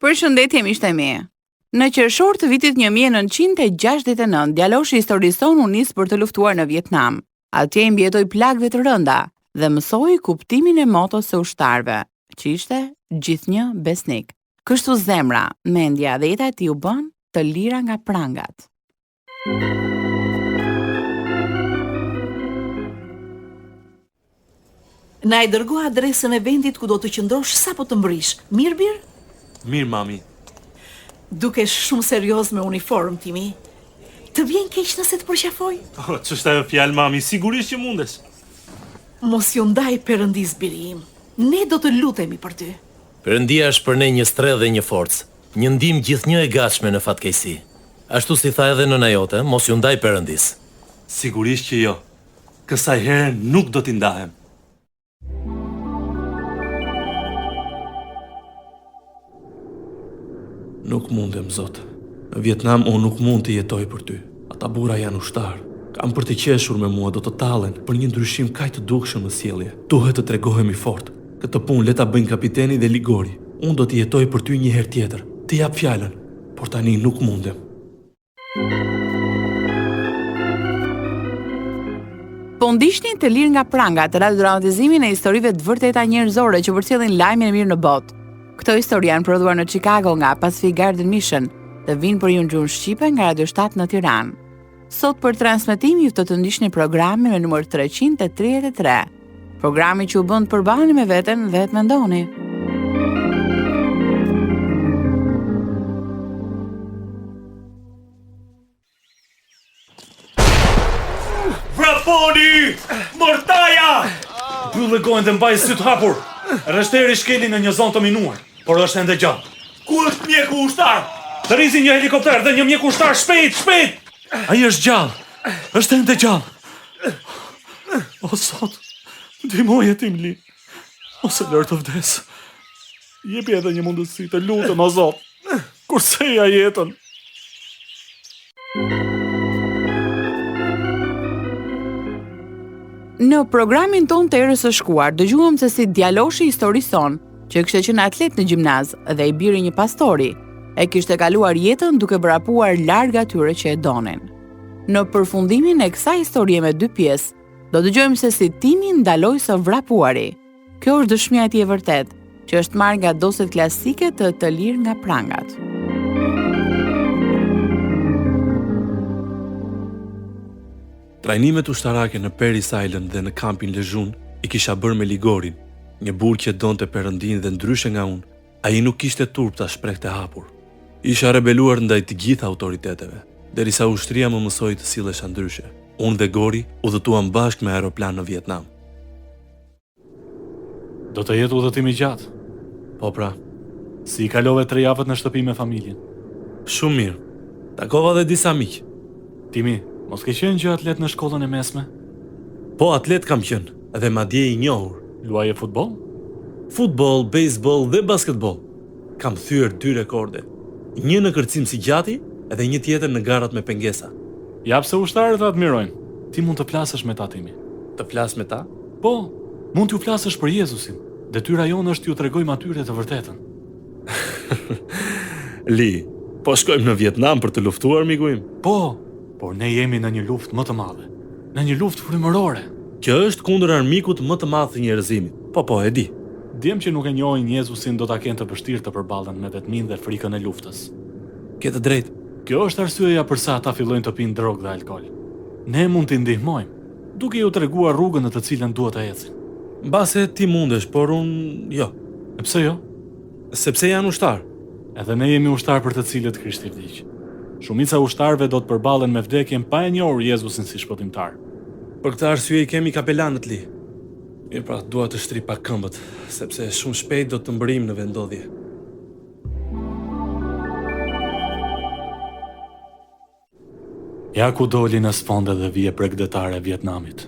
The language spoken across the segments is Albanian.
Përshëndetje miqtë e mi. Në qershor të vitit 1969, djaloshi historisë tonë u nis për të luftuar në Vietnam. Atje i mbijetoi plagëve të rënda dhe mësoi kuptimin e motos së ushtarëve, që ishte gjithnjë besnik. Kështu zemra, mendja dhe jeta e tij u bën të lira nga prangat. Na e dërgo adresën e vendit ku do të qëndrosh sapo të mbërish. Mirë, Bir? Mirë, mami. Dukesh shumë serioz me uniform, Timi. Të vjen keq nëse të përqafoj? Ç'është ajo fjalë, mami? Sigurisht që mundesh. Mos ju ndaj Perëndis, Biri im. Ne do të lutemi për ty. Perëndia është për ne një strehë dhe një forcë, një ndihmë gjithnjë e gatshme në fatkeqësi. Ashtu si tha edhe nëna jote, mos ju ndaj Perëndis. Sigurisht që jo. Kësaj herë nuk do t'i ndahem. Nuk mundem, Zot. Në Vietnam unë nuk mund të jetoj për ty. Ata burra janë ushtarë. Kam për të qeshur me mua, do të tallen për një ndryshim kaq të dukshëm në sjellje. Duhet të tregohemi fort. Këtë punë le ta bëjnë kapiteni dhe Ligori. Unë do të jetoj për ty një herë tjetër. Të jap fjalën, por tani nuk mundem. Po ndishni të lirë nga prangat të radiodramatizimin e historive të vërteta njerëzore që përcjellin lajmin e mirë në botë. Këto histori janë prodhuar në Chicago nga Pacific Garden Mission dhe vinë për ju në gjuhën shqipe nga Radio 7 në Tiranë. Sot për transmetim ju të ndiqni programin me numër 333. Programi që u bën të përbaheni me veten dhe të mendoni. Vraponi! Mortaja! Mbyllë gojën dhe mbaj syt hapur. Rreshteri shkeli në një zonë të minuar, por është ende gjallë. Ku është mjeku ushtar? Të rrizi një helikopter dhe një mjeku ushtar, shpejt, shpejt! Ai është gjallë, është ende gjallë. O Zot, ndihmoje Tim Li, ose lër të vdes. Jepi edhe një mundësi, të lutem o Zot, kurseja jetën. Në programin ton të erës së shkuar, dëgjuam se si djaloshi historisë tonë, që kishte qenë atlet në gjimnaz dhe i biri një pastori, e kishte kaluar jetën duke vrapuar larg atyre që e donin. Në përfundimin e kësaj historie me 2 pjesë, do dëgjojmë se si Timi ndaloi së vrapuari. Kjo është dëshmia e tij e vërtet, që është marrë nga doset klasike të lirë nga prangat. Trajnimet ushtarake në Paris Island dhe në kampin Lezhun i kisha bërë me Ligorin, një burr që donte Perëndin dhe ndryshe nga unë, ai nuk kishte turp ta shprehte hapur. Isha rebeluar ndaj të gjitha autoriteteve, derisa ushtria më mësoi të sillesha ndryshe. Unë dhe Gori udhëtuam bashkë me aeroplan në Vietnam. Do të jetë udhëtim i gjatë? Po pra. Si i kalove 3 javët në shtëpi me familjen? Shumë mirë. Takova dhe disa miq. Timi, mos ke qenë gjë atlet në shkollën e mesme? Po, atlet kam qenë, edhe madje i njohur. Luaje futboll? Futboll, baseball dhe basketball. Kam thyer 2 rekorde. Një në kërcim si gjati, edhe një tjetër në garat me pengesa. Jap se ushtarët të admirojnë. Ti mund të flasësh me ta, Timi. Të flas me ta? Po, mund t'ju flasësh për Jezusin. Detyra jonë është t'ju tregojmë atyre të vërtetën. Li, po shkojmë në Vietnam për të luftuar, miku im? Po, por ne jemi në një luftë më të madhe. Në një luftë frymërore. Që është kundër armikut më të madh të njerëzimit. Po, e di. Djem që nuk e njohin Jezusin do ta kenë të vështirë të përballen me vetmin dhe frikën e luftës. Ke të drejtë. Kjo është arsyeja përsa ata fillojnë të pinë drogë dhe alkool. Ne mund t'i ndihmojmë, duke ju treguar rrugën në të cilën duhet të ecin. Mbase ti mundesh, por unë jo. E pse jo? Sepse janë ushtar. Edhe ne jemi ushtar për të cilët Krishti vdiq. Shumica ushtarëve do të përballen me vdekjen pa e njohur Jezusin si shpëtimtar. Për këtë arsye i kemi kapelanët Li. Mirë pra, dua të shtri pak këmbët, sepse shumë shpejt do të mbërim në vendodhje. Ja ku doli në sfonde dhe vije bregdetare e Vietnamit.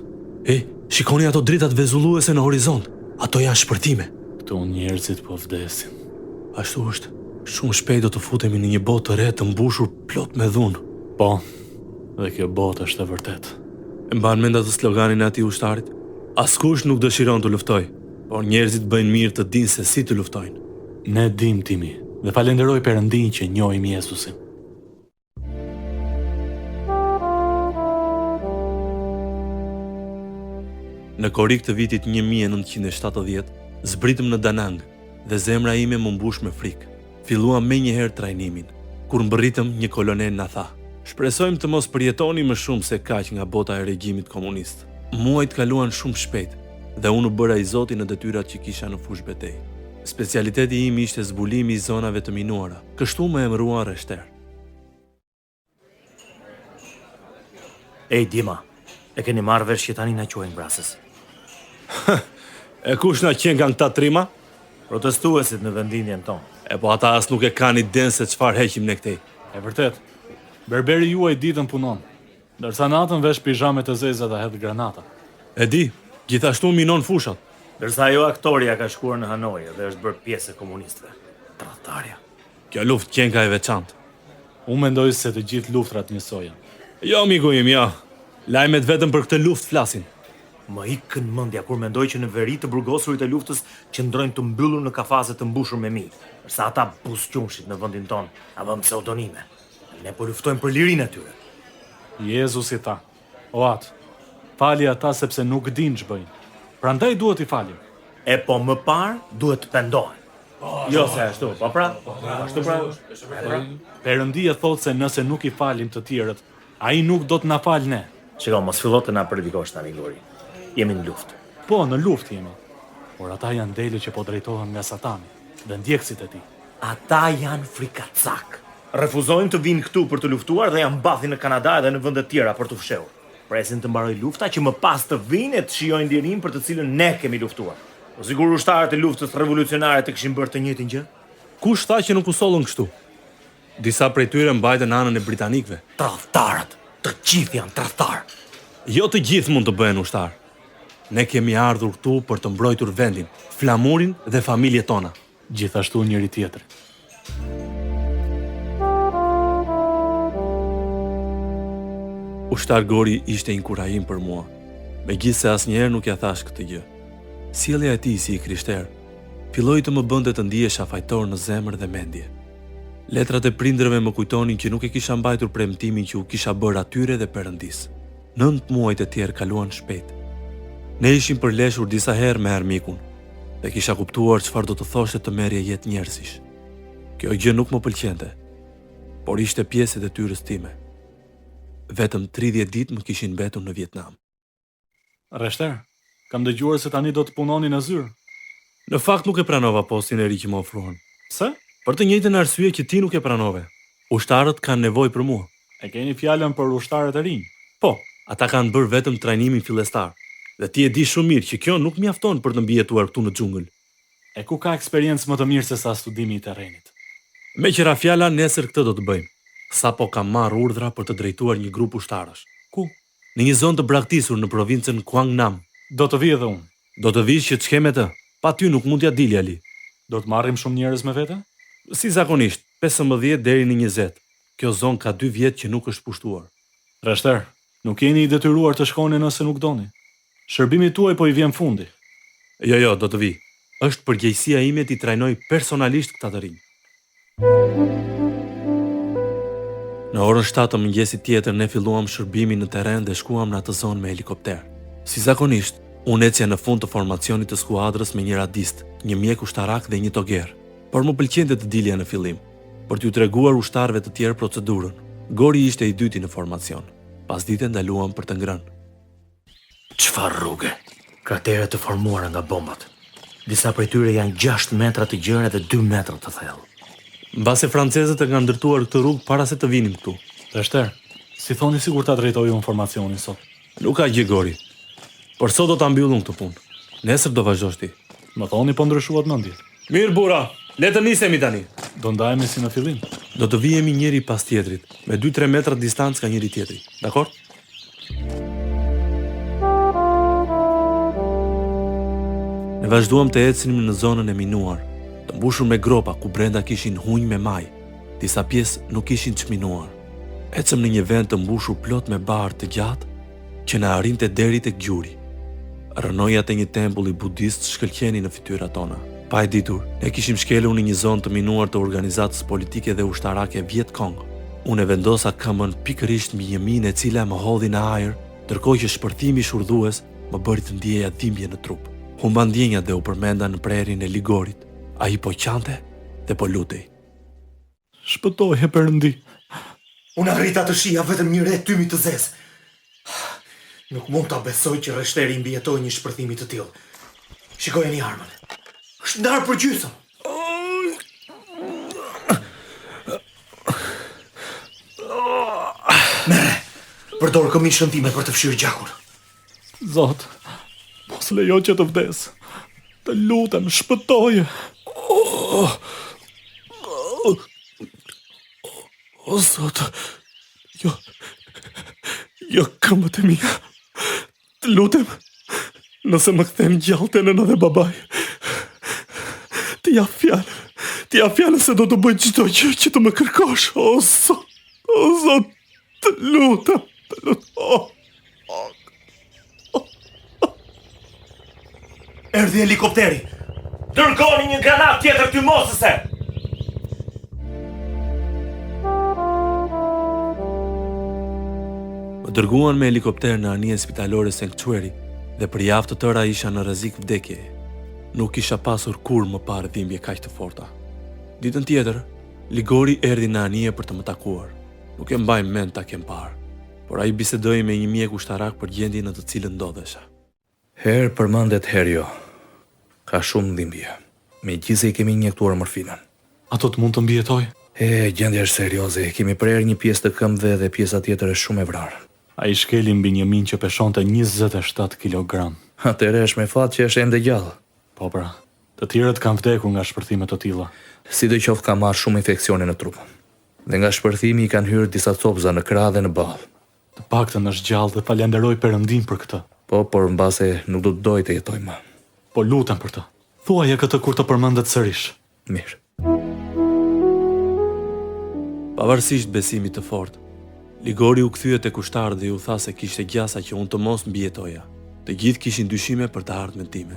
Shikoni ato dritat vezulluese në horizont. Ato janë shpërtime. Këtu njerëzit po vdesin. Ashtu është. Shumë shpejt do të futemi në një botë të re të mbushur plot me dhunë. Po, dhe kjo botë është e vërtet. E mban mend atë sloganin e atij ushtarit? Askush nuk dëshiron të luftoj, por njerëzit bëjnë mirë të dinë se si të luftojnë. Ne dim, Timi, dhe falenderoj Perëndin që njohim Jezusin. Në korik të vitit 1970, zbritëm në Danang dhe zemra ime më mbush me frikë. Filluam menjëherë trajnimin. Kur mbërritëm, një kolonel na tha: "Shpresojmë të mos përjetoni më shumë se kaq nga bota e regjimit komunist." Muajt kaluan shumë shpejt dhe unë u bëra i zoti në detyrat që kisha në fushë betej. Specialiteti im ishte zbulimi i zonave të minuara, kështu më emëruan Reshter. Ej, Dima, e keni marrë vesh që tani na quajnë brasës. E kush na qen nga këta trima? Protestuesit në vendinjen tonë. E po ata as nuk e kanë iden se çfarë heqim ne këtej. E vërtet, berberi juaj ditën punon, ndërsa natën vesh pizhamet e zeza dhe hedh granata. E di, gjithashtu minon fushat. Ndërsa ajo aktoria ka shkuar në Hanoi dhe është bërë pjesë e komunistëve. Tradhtarja. Kjo luftë qenka e veçantë. Unë mendoj se të gjithë luftrat njësojnë. Jo, miku im, jo. Lajmet vetëm për këtë luftë flasin. Më ikën mendja kur mendoj që në veri të burgosurit e luftës qëndrojnë të mbyllur në kafaze të mbushur me mijë, ndërsa ata buzëqumshit në vendin tonë avëm pseudonime. Ne po luftojmë për lirinë e tyre. Jezusi tha: "O atë, fali ata sepse nuk dinë ç'bëjnë. Prandaj duhet i falim." E po më parë duhet të pendohen. Jo se ashtu, po pra? Ashtu pra? Perëndia thotë se nëse nuk i falim të tjerët, ai nuk do të na falë ne. Shiko, mos fillo të na predikosh tani, Lori. Jemi në luftë. Po, në luftë jemi. Por ata janë dele që po drejtohen nga Satani dhe ndjekësit e tij. Ata janë frikacak. Refuzojnë të vinë këtu për të luftuar dhe janë mbathi në Kanada dhe në vende tjera për të fshehur. Presin të mbarojë lufta që më pas të vinë e të shijojnë lirinë për të cilën ne kemi luftuar. Po sigur ushtarët e luftës revolucionare të kishin bërë të njëjtin gjë? Kush tha që nuk u sollën kështu? Disa prej tyre mbajtën anën e britanikëve. Tradhtarët, të gjithë janë tradhtar. Jo të gjithë mund të bëhen ushtar. Ne kemi ardhur këtu për të mbrojtur vendin, flamurin dhe familjet tona. Gjithashtu njëri tjetri. Ushtar Gori ishte inkurajim për mua, megjithse asnjëherë nuk ja thash këtë gjë. Sjellja e tij si i krishter filloi të më bënte të ndihesha fajtor në zemër dhe mendje. Letrat e prindërve më kujtonin që nuk e kisha mbajtur premtimin që u kisha bërë atyre dhe Perëndis. 9 muajt e tjerë kaluan shpejt. Ne ishim përleshur disa herë me armikun dhe kisha kuptuar çfarë do të thoshte të merrje jetë njerëzish. Kjo gjë nuk më pëlqente, por ishte pjesë e detyrës time. Vetëm 30 ditë më kishin mbetur në Vietnam. Reshter, kam dëgjuar se tani do të punoni në zyrë. Në fakt nuk e pranova postin e ri që më ofruan. Pse? Për të njëjtën arsye që ti nuk e pranove. Ushtarët kanë nevojë për mua. E keni fjalën për ushtarët e rinj? Po, ata kanë bërë vetëm trajnimin fillestar. Dhe ti e di shumë mirë që kjo nuk mjafton për të mbijetuar këtu në xhungël. E ku ka eksperiencë më të mirë se sa studimi i terrenit? Me qëra fjala, nesër këtë do të bëjmë. Sapo kam marrë urdhra për të drejtuar një grup ushtarësh. Ku? Në një zonë të braktisur në provincën Quang Nam. Do të vi edhe unë. Do të vish që të shkem me të. Pa ty nuk mund t'ja dilja Ali. Do të marrim shumë njerëz me vete? Si zakonisht, 15 deri në 20. Kjo zonë ka 2 vjet që nuk është pushtuar. Reshter, nuk jeni i detyruar të shkoni nëse nuk doni. Shërbimi tuaj po i vjen fundi. Jo, do të vi. Është përgjegjësia ime t'i trajnoj personalisht këta të rinj. Në orën 7 të mëngjesit tjetër ne filluam shërbimin në terren dhe shkuam në atë zonë me helikopter. Si zakonisht, unë ecja në fund të formacionit të skuadrës me një radist, një mjek ushtarak dhe një toger. Por më pëlqente të dilja në fillim, për t'ju treguar ushtarëve të tjerë procedurën. Gori ishte i dyti në formacion. Pasdite ndaluam për të ngrënë. Çfarë rrugë? Kratere të formuara nga bombat. Disa prej tyre janë 6 metra të gjerë dhe 2 metra të thellë. Mbase francezët e kanë ndërtuar këtë rrugë para se të vinim këtu. Reshter, si thoni sigur ta drejtojë informacionin sot? Nuk ka gjë Gori. Por sot do ta mbyllum këtë punë. Nesër do vazhdosh ti. Më thoni po ndryshuat mendje. Mirë burra, le të nisemi tani. Do ndajemi si në fillim. Do të vijemi njëri pas tjetrit, me 2-3 metra distancë nga njëri tjetri. Dakor? Ne vazhduam të ecnim në zonën e minuar, të mbushur me gropa ku brenda kishin hunj me maj. Disa pjesë nuk ishin çminuar. Ecëm në një vend të mbushur plot me barë të gjatë që na arrinte deri tek gjuri. Rënojat e një tempulli budist shkëlqenin në fytyrat tona. Pa e ditur, ne kishim shkelur në një zonë të minuar të organizatës politike dhe ushtarake Viet Cong. Unë e vendosa këmbën pikërisht mbi një minë e cila më hodhi në ajër, ndërkohë që shpërthimi shurdhues më bëri të ndjeja dhimbje në trup. Humba ndjenjat dhe u përmenda në prerin e Ligorit. Ai po qante dhe po lutej. Shpëtoje Perëndi. Unë arrita të shija vetëm një re tymi të zezë. Nuk mund ta besoj që rreshteri mbijetoi një shpërthimi të tillë. Shikojeni armën. Është ndarë për gjysmë. Merre, përdor këmishën time për të fshirë gjakun. Zot, mos lejo që të vdes. Të lutem, shpëtoje. O Zot, jo këmbët e mia. Të lutem, nëse më kthem gjallë të nëna dhe babaj, të jap fjalën se do të bëj çdo gjë që të më kërkosh. O Zot, të lutem. Erdhi helikopteri. Dërgoni një granat tjetër ty mosëse. Më dërguan me helikopter në anijen spitalore Sanctuary dhe për javë të tëra isha në rrezik vdekje. Nuk kisha pasur kur më parë dhimbje kaq të forta. Ditën tjetër, Ligori erdhi në anije për të më takuar. Nuk e mbaj mend ta kem parë, por ai bisedoi me një mjek ushtarak për gjendjen në të cilën ndodhesha. Herë përmendet herë jo. Ka shumë dhimbje. Megjithëse I kemi injektuar morfinën. Ato të mund të mbijetoj? Gjendja është serioze. Kemi prerë një pjesë të këmbëve dhe pjesa tjetër është shumë e vrarë. Ai shkeli mbi një minë që peshonte 27 kg. Atëherë është me fat që është ende gjallë. Po pra, të tjerët kanë vdekur nga shpërthime të tilla. Sidoqoftë ka marrë shumë infeksione në trup. Dhe nga shpërthimi I kanë hyrë disa copëza në krah dhe në ballë. Të paktën është gjallë dhe falenderoj Perëndin për këtë. Po, por mbase nuk do të doj të jetoj më. Po lutem për të. Thuaje këtë kur të përmendet sërish. Mirë. Pavarësisht besimit të fortë, Ligori u kthye tek ushtarët dhe ju tha se kishte gjasa që unë të mos mbijetoja. Të gjithë kishin dyshime për të ardhmen time.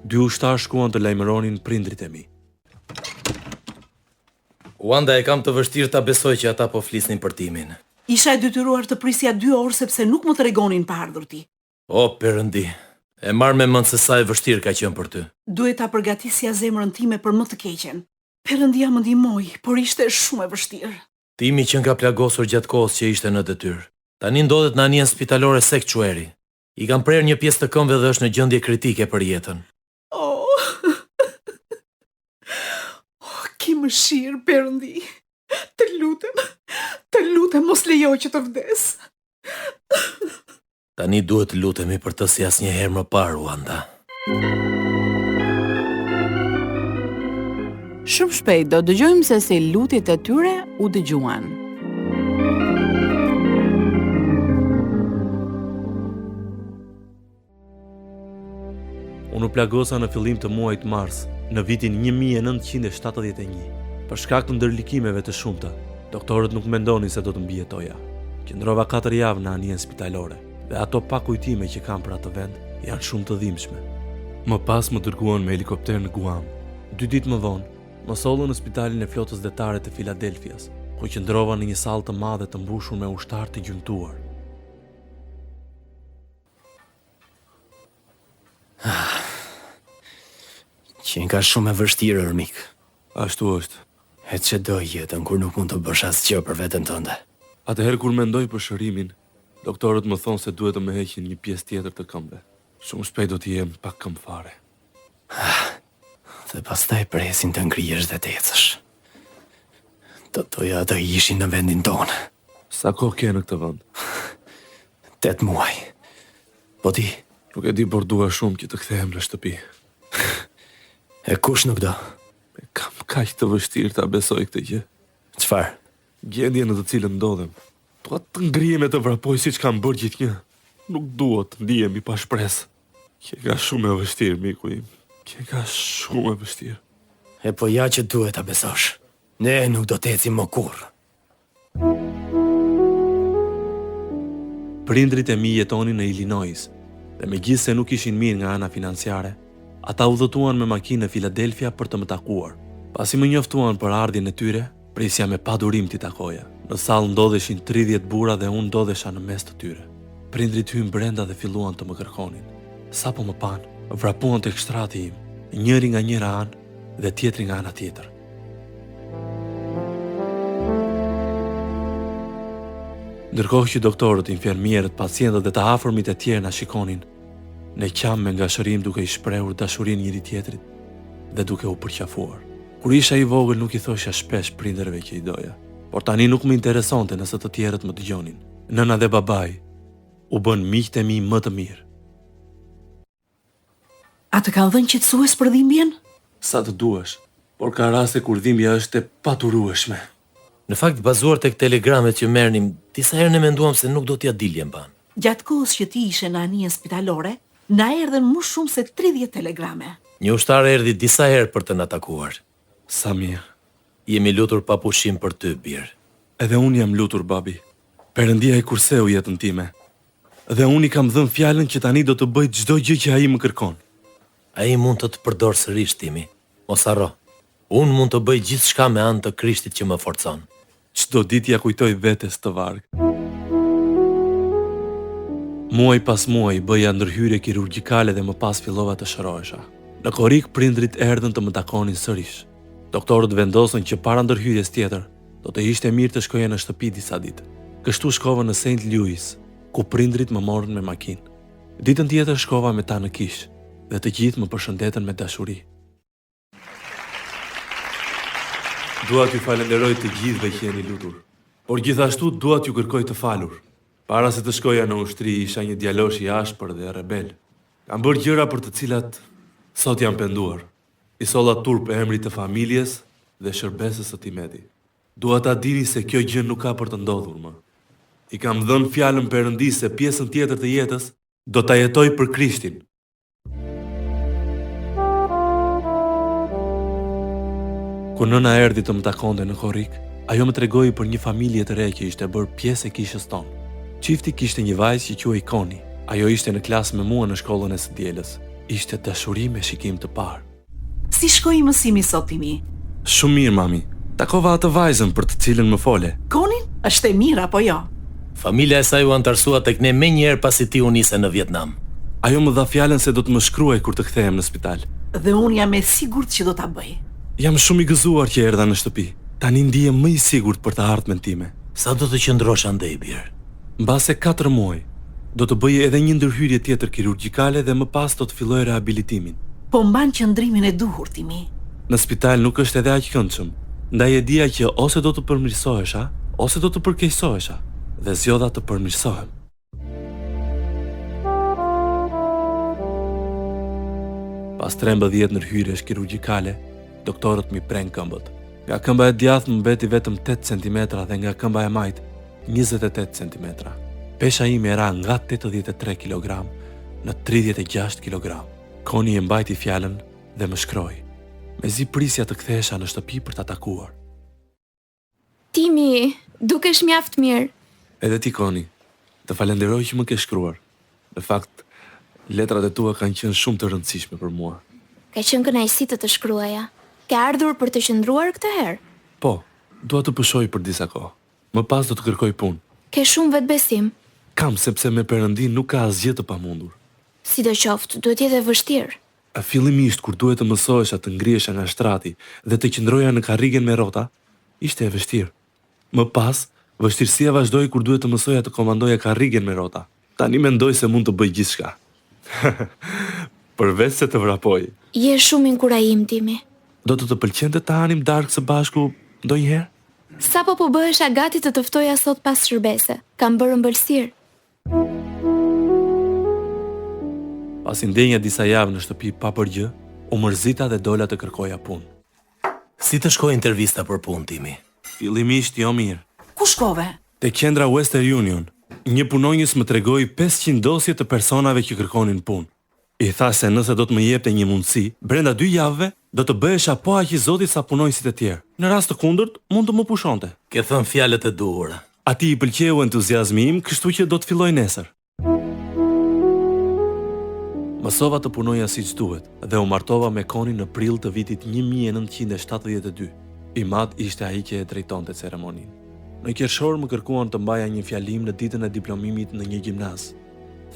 2 ushtarë shkuan të lajmëronin prindrit e mi. Wanda e kam të vështirë ta besoj që ata po flisnin për timin. Isha e detyruar të prisja 2 orë sepse nuk më tregonin pa ardhur ti. O, Perëndi, e marr me mend se sa e vështirë ka qenë për ty. Duhet ta përgatisja zemrën time për më të keqen. Perëndia më ndihmoi, por ishte shumë e vështirë. Timi që nga plagosur gjatë kohës që ishte në detyrë. Tani ndodhet në anijen spitalore Sanctuary. I kanë prerë një pjesë të këmbëve dhe është në gjendje kritike për jetën. Ki mëshirë, Perëndi. Të lutem mos lejo që të vdes. Tani duhet të lutemi për të si asnjëherë më parë, Wanda. Shumë shpejt do dëgjojmë se si lutjet e tyre u dëgjuan. Unë u plagosa në fillim të muajit mars, në vitin 1971. Për shkak të ndërlikimeve të shumta, doktorët nuk mendonin se do të mbijetoja. Qëndrova 4 javë në anijen spitalore, dhe ato pa kujtime që kam për atë vend janë shumë të dhimbshme. Më pas më dërguan me helikopter në Guam. 2 ditë më vonë, më sollën në spitalin e flotës detare të Filadelfias, ku qëndrova në një sallë të madhe të mbushur me ushtarë të gjymtuar. Qenë ka shumë e vështirë, Ermik. Ashtu është. E që do jetën kur nuk mund të bësh asgjë për veten tënde. Atëherë kur mendoj për shërimin, doktorët më thonë se duhet të më heqin një pjesë tjetër të këmbëve. Shumë shpejt do të jem pa këmbë fare. Dhe pastaj presin të ngrihesh dhe të ecësh. Do doja të ishin në vendin tonë. Sa kohë ke në këtë vend? 8 muaj. Po ti? Nuk e di, por dua shumë që të kthehem në shtëpi. E kush nuk do? Kam kaq të vështirë ta besoj këtë gjë. Çfarë? Gjendje në të cilën ndodhem. Dua të ngrihem e të vrapoj siç kam bërë gjithnjë. Nuk dua të ndihem I pa shpresë. Kjo ka shumë e vështirë, miku im. Kjo ka shumë e vështirë. E po ja që duhet ta besosh. Ne nuk do të ecim më kurrë. Prindrit e mi jetonin në Illinois, dhe megjithëse nuk ishin mirë nga ana financiare, Ata udhëtuan me makinë në Filadelfia për të më takuar. Pasi më njoftuan për ardhjen e tyre, prisja me padurim t'i takoja. Në sallë ndodheshin 30 burra dhe unë ndodhesha në mes të tyre. Prindrit hyn brenda dhe filluan të më kërkonin. Sapo më pan, vrapuan tek shtrati im, njëri nga njëra anë dhe tjetri nga ana tjetër. Ndërkohë që doktorët, infermierët, pacientët dhe të afërmit e tjerë na shikonin, ne qam me ngashërim duke i shprehur dashurinë njëri tjetrit dhe duke u përqafuar. Kur isha i vogël nuk i thosha shpesh prindërve që i doja, por tani nuk më interesonte nëse të tjerët më dëgjonin. Nëna dhe babai u bën miqtë e mi më të mirë. A të kanë dhënë qetësues për dhimbjen? Sa të duash, por ka raste kur dhimbja është e paturueshme. Në fakt, bazuar tek telegramet që merrnim, disa herë ne menduam se nuk do t'ja diljem ban. Gjatë kohës që ti ishe në anijën spitalore, na erdhen më shumë se 30 telegrame. Një ushtar erdhi disa herë për të na takuar. Sa mirë. Jemi lutur pa pushim për ty, bir. Edhe unë jam lutur, babi. Perëndia e kurseu jetën time. Dhe unë i kam dhënë fjalën që tani do të bëj çdo gjë që ai më kërkon. Ai mund të përdor sërish, Timi. Mos harro. Unë mund të bëj gjithçka me anë të Krishtit që më forcon. Çdo ditë ja kujtoj vetes të varg. Muaj pas muaj bëja ndërhyrje kirurgjikale dhe më pas fillova të shërohesha. Në Korik prindrit erdhën të më takonin sërish. Doktorët vendosën që para ndërhyrjes tjetër do të ishte mirë të shkoja në shtëpi disa ditë. Kështu shkova në St. Louis, ku prindrit më morën me makinë. Ditën tjetër shkova me ta në kish dhe të gjithë më përshëndetën me dashuri. Dua t'ju falenderoj të gjithëve që jeni lutur, por gjithashtu dua t'ju kërkoj të falur. Para se të shkoja në ushtri, isha një djalosh i ashpër dhe rebel. Kam bërë gjëra për të cilat sot jam penduar. I solla turp emrit të familjes dhe shërbesës së Timeti. Dua ta dini se kjo gjë nuk ka për të ndodhur më. I kam dhënë fjalën Perëndisë se pjesën tjetër të jetës do ta jetoj për Krishtin. Kur nëna erdhi të më takonte në Korik, ajo më tregoi për një familje të re që ishte bërë pjesë e kishës tonë. Çifti kishte një vajzë që quhej Koni. Ajo ishte në klasë me mua në shkollën e së dielës. Ishte dashuri me shikim të parë. Si shkoi mësimi sot, Timi? Shumë mirë, mami. Takova atë vajzën për të cilën më fole. Konin? Është e mirë apo jo? Familja e saj u antarësua tek ne menjëherë pasi ti u nise në Vietnam. Ajo më dha fjalën se do të më shkruaj kur të kthehem në spital. Dhe unë jam e sigurt që do ta bëj. Jam shumë i gëzuar që erdha në shtëpi. Tani ndihem më i sigurt për të ardhmen time. Sa do të qëndrosh andej, bir? Mbase 4 muaj, do të bëj edhe një ndërhyrje tjetër kirurgjikale dhe më pas do të filloj rehabilitimin. Po mban qëndrimin e duhur, Timi. Në spital nuk është edhe aq këndshëm. Ndaj e dija që ose do të përmirësohesha, ose do të përkeqësohesha, dhe zgjodha të përmirësohem. Pas 13 ndërhyrjesh kirurgjikale, doktorët mi preng këmbët. Nga këmba e djathtë më mbeti vetëm 8 cm dhe nga këmba e majtë 28 cm. Pesha ime era nga 83 kg në 36 kg. Koni e mbajti fjalën dhe më shkroi. Mezi prisja të kthehesha në shtëpi për ta takuar. Timi, dukesh mjaft mirë. Edhe ti, Koni, të falenderoj që më ke shkruar. Në fakt, letrat e tua kanë qenë shumë të rëndësishme për mua. Ka qenë kënaqësi të shkruaja. Ke ardhur për të qëndruar këtë herë? Po, dua të pushoj për disa kohë. Më pas do të kërkoj punë. Ke shumë vetbesim. Kam, sepse me Perëndin nuk ka asgjë të pamundur. Sidoqoftë, duhet jetë e vështirë. Fillimisht kur duhet të mësohesha të ngrihesha nga shtrati dhe të qëndroja në karrigen me rrota, ishte e vështirë. Më pas, vështirësia vazhdoi kur duhet të mësoja të komandoja karrigen me rrota. Tani mendoj se mund të bëj gjithçka. Përveç se të vrapoj. Je shumë inkurajim, Timi. Do të pëlqente të hanim darkë së bashku ndonjëherë? Sapo po bëhesha gati të të ftoja sot pas shërbese. Kam bërë ëmbëlsirë. Pasi ndenja disa javë në shtëpi pa për gjë, u mërzita dhe dola të kërkoja punë. Si të shkoj intervista për punë, Timi? Fillimisht jo mirë. Ku shkove? Te qendra Western Union, një punonjës më tregoi 500 dosje të personave që kërkonin punë. I tha se nëse do të më jepte një mundësi, brenda 2 javëve do të bëhesha po aq i zotit sa punonjësit e tjerë. Në rast të kundërt, mund të më pushonte. Ke thënë fjalët e duhura. Atij i pëlqeu entuziazmi im, kështu që do të filloj nesër. Mësova të punoja siç duhet dhe u martova me Konin në prill të vitit 1972. I madh ishte ai që e drejtonte ceremoninë. Në qershor më kërkuan të mbaja një fjalim në ditën e diplomimit në një gjimnaz.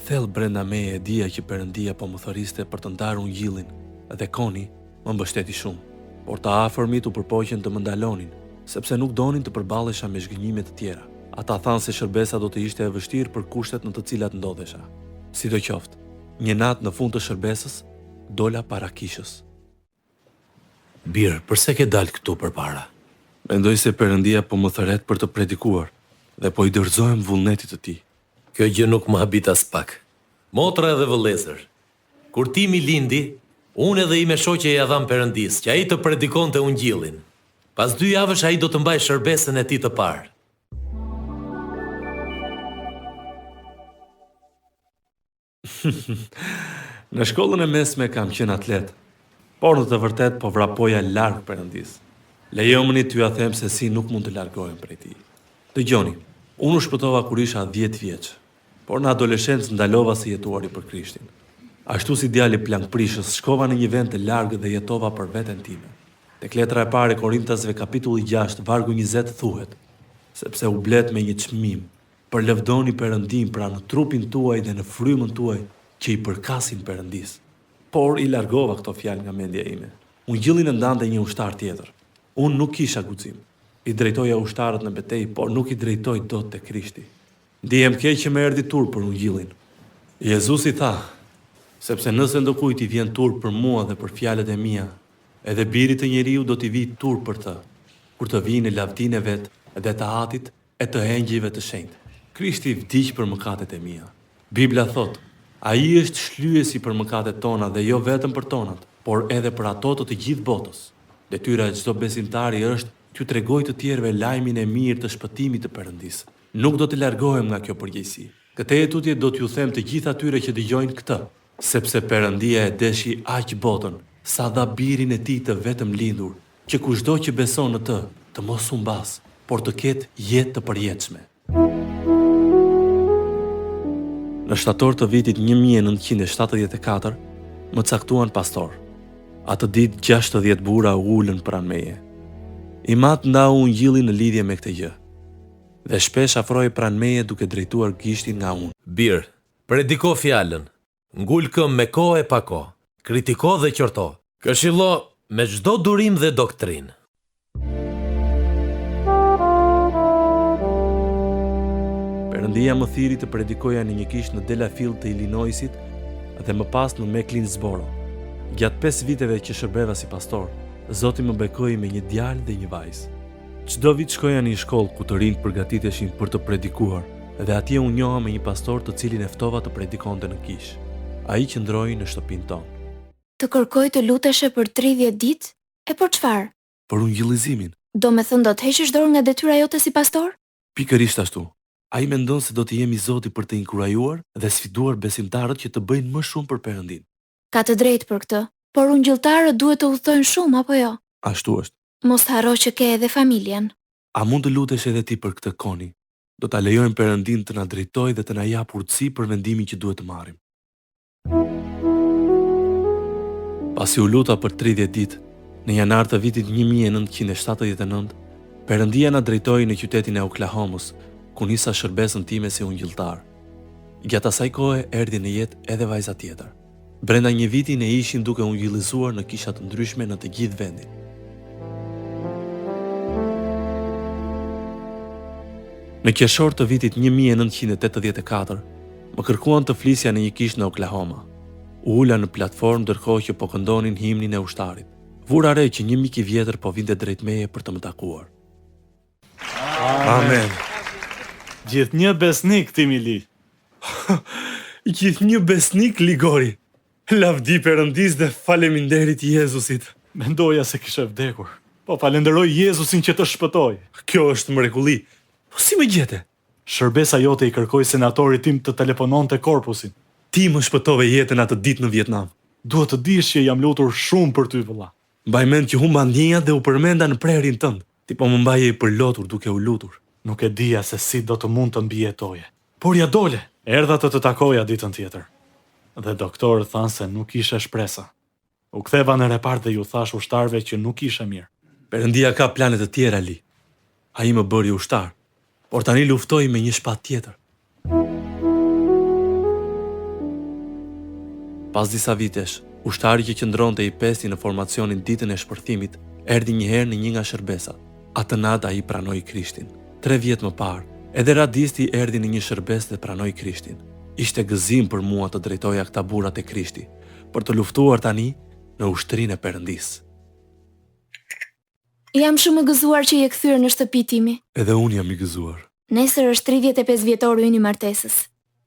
Thellë brenda meje e dija që Perëndia po më thëriste për të ndarë ungjillin dhe Koni më mbështeti shumë. Por të afërmit u përpoqen të më ndalonin, sepse nuk donin të përballesha me zhgënjime të tjera. Ata thanë se shërbesa do të ishte e vështirë për kushtet në të cilat ndodhesha. Sidoqoftë, një natë në fund të shërbesës, dola para kishës. Bir, përse ke dalë këtu përpara? Mendoj se Perëndia po më thëret për të predikuar dhe po i dorëzohem vullnetit të tij. Kjo gjë nuk më habit as pak. Motra dhe vëllezër, kur Timi lindi, unë edhe ime shoqe ja dham Perëndis që ai të predikonte ungjillin. Pas 2 javësh ai do të mbajë shërbesën e tij të parë. Në shkollën e mesme kam qenë atlet, por në të vërtet po vrapoja larg Perëndis. Lejomeni t'ju a them se si nuk mund të largohem prej tij. Dëgjoni, unë u shpëtova kur isha 10 vjeç, por në adoleshencë ndalova së jetuari për Krishtin. Ashtu si djali plankprishës, shkova në një vend të largë dhe jetova për veten time. Tek letra e parë e Korintasve kapitulli 6, vargu 20 thuhet, sepse u blet me një çmim, përlëvdoni Perëndin pra në trupin tuaj dhe në frymën tuaj që i përkasin Perëndis. Por i largova këto fjalë nga mendja ime. Ungjillin e ndante një ushtar tjetër. Unë nuk kisha guxim. I drejtoja ushtarët në betejë, por nuk i drejtoj dot te Krishti. Ndihem keq që më erdhi turp për ungjillin. Jezusi tha, sepse nëse ndokujt i vjen turp për mua dhe për fjalët e mia, edhe Biri të njeriu do t'i vijë turp për të, kur të vijë në lavdinë e vet dhe të Atit e të engjëjve të shenjtë. Krishti vdiq për mëkatet e mia. Bibla thot, ai është shlyesi për mëkatet tona dhe jo vetëm për tonat, por edhe për ato të gjithë botës. Detyra e çdo besimtari është t'ju tregojë të tjerëve lajmin e mirë të shpëtimit të Perëndisë. Nuk do të largohem nga kjo përgjegjësi. Këtë tutje do t'ju them të gjithë atyre që dëgjojnë këtë, sepse Perëndia e deshi aq botën, sa dha Birin e tij të vetëm lindur, që kushdo që beson në të, të mos humbas, por të ketë jetë të përjetshme. Në shtator të vitit 1974, më caktuan pastor. Atë ditë 60 burra u ulën pranë meje. I mat ndau ungjillin në lidhje me këtë gjë. Dhe shpesh afroi pranë meje duke drejtuar gishtin nga unë. Bir, prediko fjalën. Ngul këmbë me kohë e pa kohë. Kritiko dhe qorto. Këshillo me çdo durim dhe doktrinë. Perëndia më thiri të predikoja në një kishë në Delafield të Illinoisit dhe më pas në Mechlinsboro. Gjatë 5 viteve që shërbeva si pastor, Zoti më bekoi me një djalë dhe një vajzë. Çdo vit shkoja në një shkollë ku të rinjt përgatiteshin për të predikuar dhe atje u njoha me një pastor të cilin e ftova të predikonte në kishë. Ai qëndroi në shtëpinë tonë. Të kërkoj të luteshe për 30 ditë? E për çfarë? Për ungjillizimin. Do me thënë do të heqësh dorë nga detyra jote si pastor? Pikërisht ashtu. Ai mendon se do të jemi Zoti për të inkurajuar dhe sfiduar besimtarët që të bëjnë më shumë për Perëndin. Ka të drejtë për këtë, por ungjilltarët duhet të udhtojnë shumë apo jo? Ashtu është. Mos harro që ke edhe familjen. A mund të lutesh edhe ti për këtë, Koni? Do ta lejojmë Perëndin të na drejtojë dhe të na japë urtësi për vendimin që duhet të marrim. Pasi u luta për 30 ditë, në janar të vitit 1979, Perëndia na drejtoi në qytetin e Oklahomës, ku nisa shërbesën time si ungjilltar. Gjatë asaj kohe erdhi në jetë edhe vajza tjetër. Brenda një viti ne ishim duke ungjillizuar në kisha të ndryshme në të gjithë vendin. Në qershor të vitit 1984, më kërkuan të flisja në një kishë në Oklahoma. U ula në platformë ndërkohë që po këndonin himnin e ushtarit. Vura re që një mik i vjetër po vinte drejt meje për të më takuar. Amen. Gjithnjë besnik, Timili. Gjithnjë besnik, Ligori. Lavdi Perëndis dhe faleminderit Jezusit. Mendoja se kishe vdekur, po falenderoj Jezusin që të shpëtoi. Kjo është mrekulli. Po si më gjete? Shërbesa jote i kërkoi senatorit tim të telefononte korpusin. Ti më shpëtove jetën atë ditë në Vietnam. Duhet të dish që jam lutur shumë për ty, vëlla. Mbaj mend që humba ndjenja dhe u përmenda në prerin tënd. Ti po më mbaje i përlotur duke u lutur. Nuk e dija se si do të mund të mbijetoje. Por ja dole, erdha të takoja ditën tjetër. Dhe doktorët thanë se nuk ishe shpresa. U ktheva në repart dhe ju thash ushtarëve që nuk ishe mirë. Perëndia ka plane të tjera, Li. Ai më bëri ushtar, por tani luftoj me një shpatë tjetër. Pas disa vitesh, ushtari që qëndronte i pesti në formacionin ditën e shpërthimit, erdhi një herë në një nga shërbesat. Atë natë ai pranoi Krishtin. 3 vjet më parë, edhe radisti erdhi në një shërbes dhe pranoi Krishtin. Ishte gëzim për mua të drejtoja këta burrat e Krishtit, për të luftuar tani në ushtrinë e Perëndisë. Jam shumë e gëzuar që je kthyer në shtëpi timi. Edhe unë jam i gëzuar. Nesër është 35 vjetori ynë i martesës.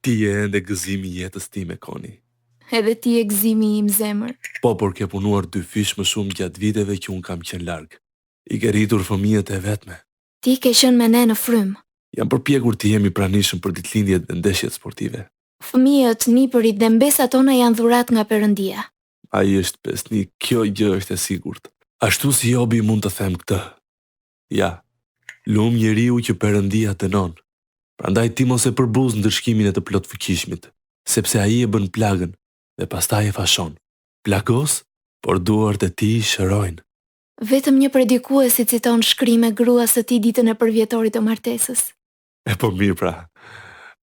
Ti je ende gëzimi i jetës time, Koni. Edhe ti e gëzimi im, zemër. Po, por ke punuar 2 fish më shumë gjatë viteve që unë kam qenë larg. I ke rritur fëmijët e vetme. Ti ke qenë me ne në frym. Jam përpjekur të jemi pranishëm për ditëlindjet dhe ndeshjet sportive. Fëmijët, nipërit dhe mbesat tona janë dhurat nga Perëndia. Ai është besnik, kjo gjë është e sigurt. Ashtu si Jobi mund të them këtë. Ja, lum njeriu që Perëndia dënon. Prandaj ti mos e përbuz ndërshkimin e të plot fuqishmit, sepse ai e bën plagën dhe pastaj e fashon. Plagos, por duart e tij shërojnë. Vetëm një predikues i citon shkrime gruas së tij ditën e përvjetorit të martesës. E po mirë pra,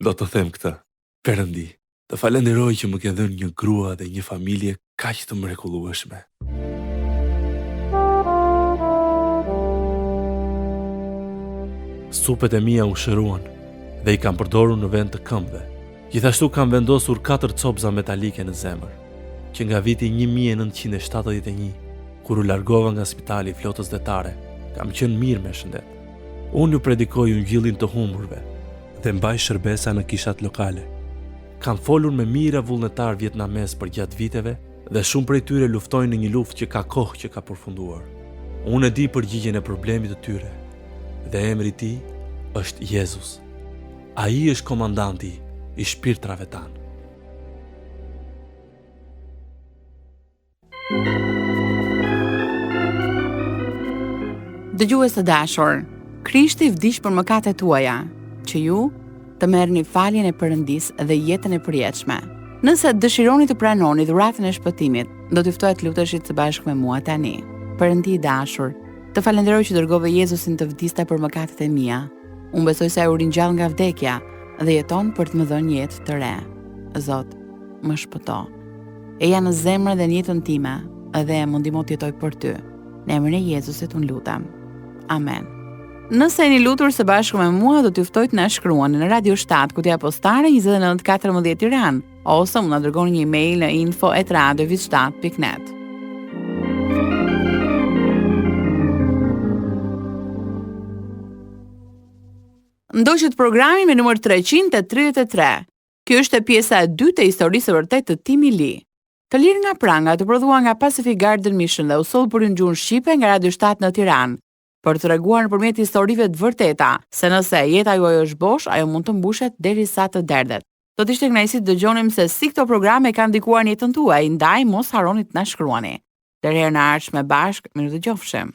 do të them këtë. Perëndi, të falenderoj që më ke dhënë një grua dhe një familje kaq të mrekullueshme. Supet e mia u shëruan dhe i kam përdorur në vend të këmbëve. Gjithashtu kam vendosur 4 copza metalike në zemër, që nga viti 1971, kur u largova nga spitali i flotës detare, kam qenë mirë me shëndet. Unë ju predikoj ungjillin të humburve dhe mbaj shërbesa në kishat lokale. Kam folur me mijëra vullnetar vietnames për gjatë viteve dhe shumë prej tyre luftojnë në një luftë që ka kohë që ka përfunduar. Unë e di përgjigjen e problemit të tyre dhe emri i tij është Jezus. Ai është komandanti i shpirtrave tanë. Dëgjues të dashur, Krishti vdiq për mëkatet tuaja, që ju të merrni faljen e Perëndisë dhe jetën e përjetshme. Nëse dëshironi të pranoni dhuratën e shpëtimit, do t'ju ftoj të luteshit së bashku me mua tani. Perëndi i dashur, të falenderoj që dërgove Jezusin të vdiste për mëkatet e mia. Unë besoj se ai u ringjall nga vdekja dhe jeton për të më dhënë jetë të re. Zot, më shpëto. Eja në zemrën dhe në jetën time, dhe më ndihmo të jetoj për ty. Në emrin e Jezusit unë lutem. Amen. Nëse jeni lutur së bashku me mua, do t'ju ftoj të na shkruani në Radio 7 Kutia Postare 2914 Tiranë, ose mund na dërgoni një email në info@radioviz7.net. Ndoqët programin me numër 333. Kjo është pjesa e dytë e historisë së vërtetë të Timi Li. Të lirë nga pranga të prodhuar nga Pacific Garden Mission dhe u soll për në gjuhën shqipe nga Radio 7 në Tiranë, për të treguar nëpërmjet historive të vërteta se nëse jeta juaj është bosh, ajo mund të mbushet derisa të derdhet. Do të ishte kënaqësi të dëgjonim se si këto programe kanë ndikuar në jetën tuaj, ndaj mos harroni të na shkruani. Deri herë në ardhshme bashkë, mirë dëgjofshim.